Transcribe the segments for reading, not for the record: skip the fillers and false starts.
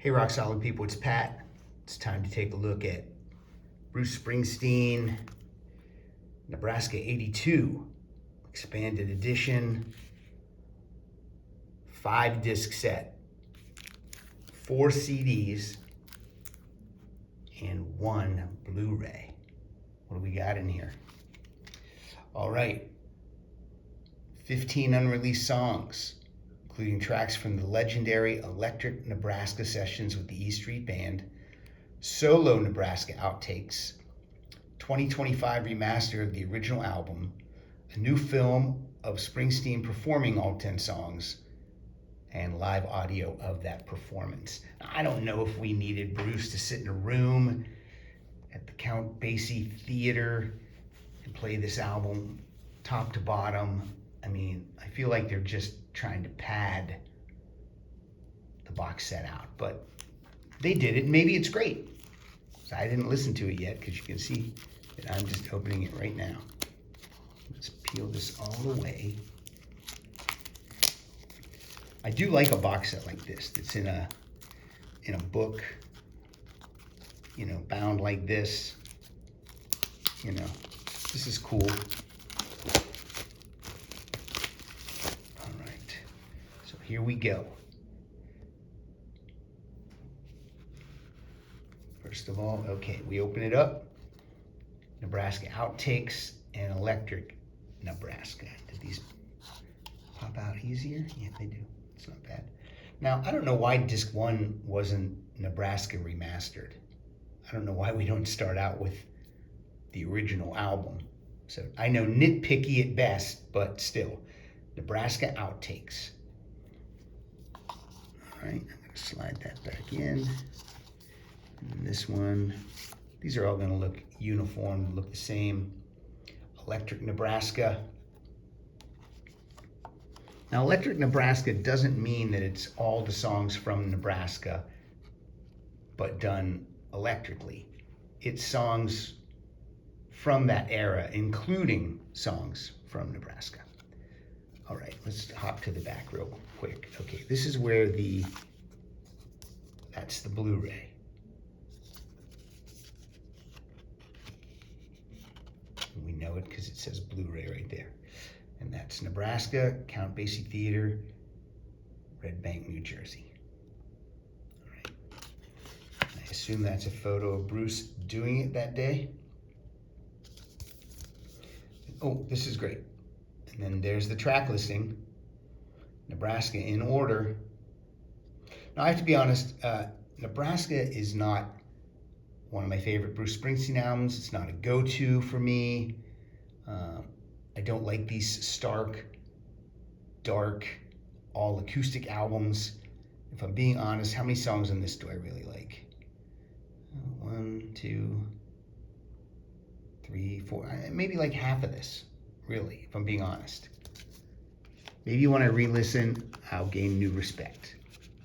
Hey rock solid people, it's Pat. It's time to take a look at Bruce Springsteen, Nebraska 82, expanded edition, 5-disc set, 4 CDs, and 1 Blu-ray. What do we got in here? All right, 15 unreleased songs, including tracks from the legendary Electric Nebraska sessions with the E Street Band, solo Nebraska outtakes, 2025 remaster of the original album, a new film of Springsteen performing all 10 songs, and live audio of that performance. Now, I don't know if we needed Bruce to sit in a room at the Count Basie Theater and play this album top to bottom. I mean, I feel like they're just trying to pad the box set out, but they did it. Maybe it's great. So I didn't listen to it yet because you can see that I'm just opening it right now. Let's peel this all away. I do like a box set like this that's in a book, you know, bound like this. You know, this is cool. Here we go. First of all, okay, we open it up. Nebraska outtakes and Electric Nebraska. Did these pop out easier? Yeah, they do. It's not bad. Now, I don't know why disc 1 wasn't Nebraska remastered. I don't know why we don't start out with the original album. So I know nitpicky at best, but still, Nebraska outtakes. All right, I'm going to slide that back in. And this one, these are all going to look uniform, look the same. Electric Nebraska. Now, Electric Nebraska doesn't mean that it's all the songs from Nebraska, but done electrically. It's songs from that era, including songs from Nebraska. All right, let's hop to the back real quick. Okay, this is where that's the Blu-ray. We know it because it says Blu-ray right there. And that's Nebraska, Count Basie Theater, Red Bank, New Jersey. All right. I assume that's a photo of Bruce doing it that day. Oh, this is great. And then there's the track listing, Nebraska in order. Now, I have to be honest, Nebraska is not one of my favorite Bruce Springsteen albums. It's not a go-to for me. I don't like these stark, dark, all acoustic albums. If I'm being honest, how many songs on this do I really like? 1, 2, 3, 4, maybe like half of this. Really, if I'm being honest. Maybe when I re-listen, I'll gain new respect.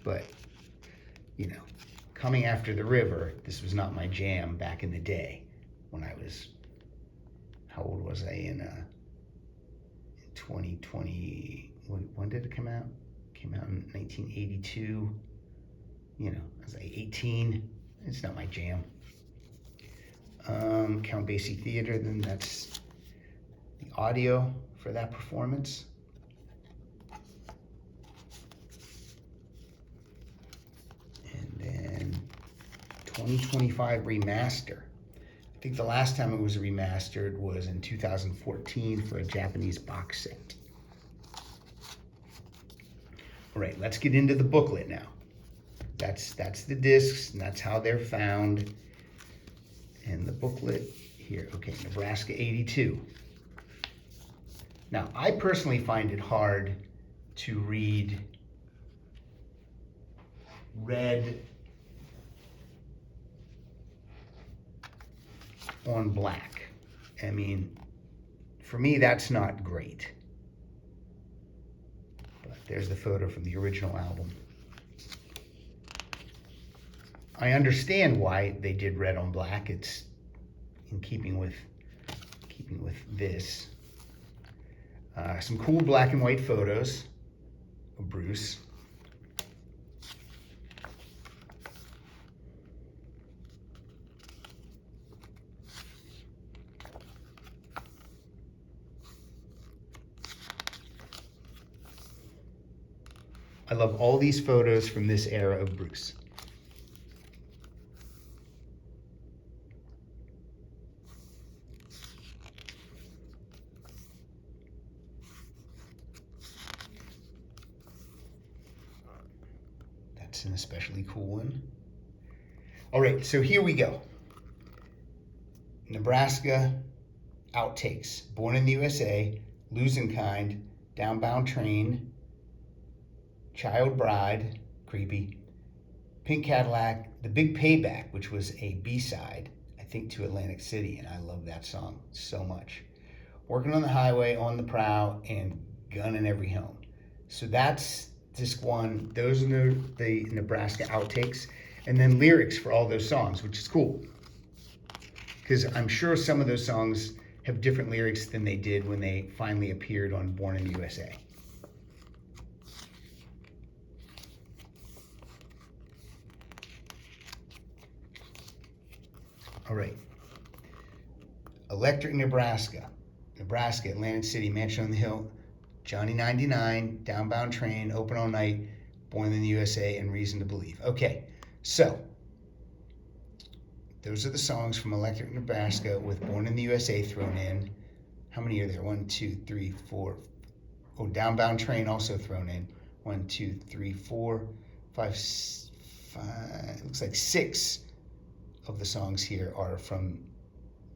But, you know, Coming After the River, this was not my jam back in the day when I was, how old was I in 2020, when did it come out? It came out in 1982. You know, I was like 18. It's not my jam. Count Basie Theater, then that's the audio for that performance. And then 2025 remaster. I think the last time it was remastered was in 2014 for a Japanese box set. All right, let's get into the booklet now. That's the discs, and that's how they're found. And the booklet here, okay, Nebraska 82. Now, I personally find it hard to read red on black. I mean, for me, that's not great. But there's the photo from the original album. I understand why they did red on black. It's in keeping with this. Some cool black and white photos of Bruce. I love all these photos from this era of Bruce. That's an especially cool one. All right, so here we go. Nebraska outtakes. Born in the USA, Losing Kind, Downbound Train, Child Bride, creepy, Pink Cadillac, The Big Payback, which was a B-side, I think, to Atlantic City, and I love that song so much. Working on the Highway, On the Prowl, and Gun in Every Home. So that's disc one. Those are the Nebraska outtakes, and then lyrics for all those songs, which is cool, because I'm sure some of those songs have different lyrics than they did when they finally appeared on Born in the USA. All right. Electric Nebraska, Atlantic City, Mansion on the Hill, Johnny 99, Downbound Train, Open All Night, Born in the USA, and Reason to Believe. Okay, so those are the songs from Electric Nebraska with Born in the USA thrown in. How many are there? 1, 2, 3, 4. Oh, Downbound Train also thrown in. 1, 2, 3, 4, 5, 5. Looks like 6 of the songs here are from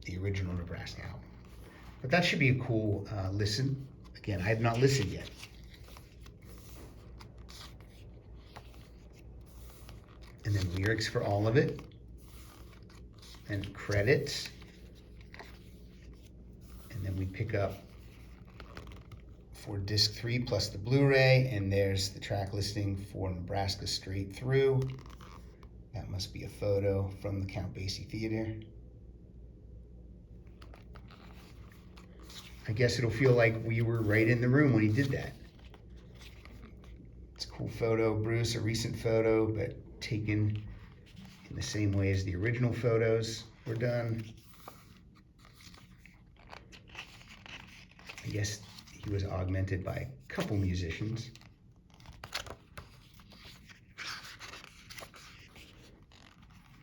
the original Nebraska album. But that should be a cool listen. Again, I have not listened yet. And then lyrics for all of it. And credits. And then we pick up for disc 3 plus the Blu-ray, and there's the track listing for Nebraska Straight Through. That must be a photo from the Count Basie Theater. I guess it'll feel like we were right in the room when he did that. It's a cool photo, Bruce, a recent photo, but taken in the same way as the original photos were done. I guess he was augmented by a couple musicians.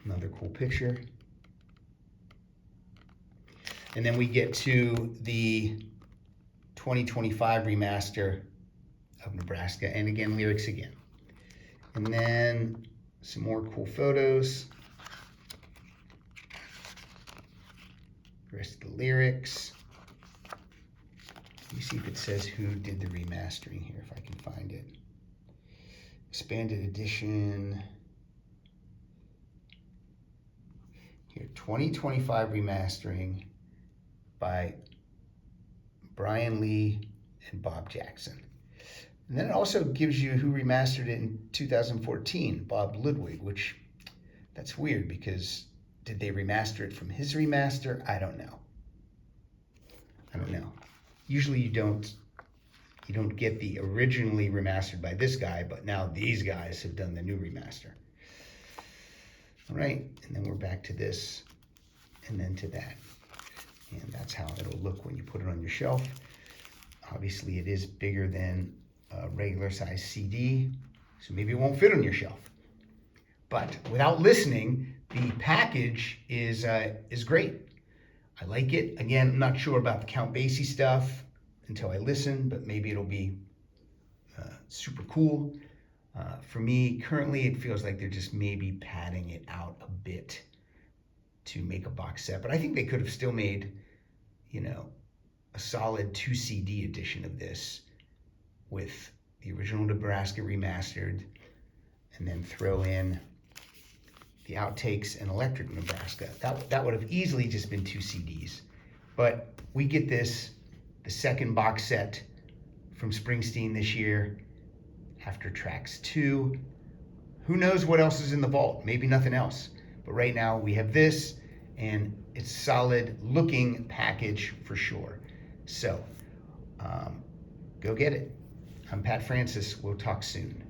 Another cool picture. And then we get to the 2025 remaster of Nebraska. And again, lyrics again. And then some more cool photos. The rest of the lyrics. Let me see if it says who did the remastering here, if I can find it. Expanded edition. Here, 2025 remastering by Brian Lee and Bob Jackson. And then it also gives you who remastered it in 2014, Bob Ludwig, which that's weird because did they remaster it from his remaster? I don't know. Usually you don't get the originally remastered by this guy, but now these guys have done the new remaster. All right, and then we're back to this and then to that. And that's how it'll look when you put it on your shelf. Obviously it is bigger than a regular size CD, so maybe it won't fit on your shelf. But without listening, the package is great. I like it. Again, I'm not sure about the Count Basie stuff until I listen, but maybe it'll be super cool. For me, currently, it feels like they're just maybe padding it out a bit to make a box set. But I think they could have still made, a solid 2 CD edition of this with the original Nebraska remastered, and then throw in the outtakes and Electric Nebraska. That would have easily just been 2 CDs. But we get this, the second box set from Springsteen this year, after tracks 2. Who knows what else is in the vault? Maybe nothing else. But right now we have this, and it's a solid looking package for sure. So go get it. I'm Pat Francis. We'll talk soon.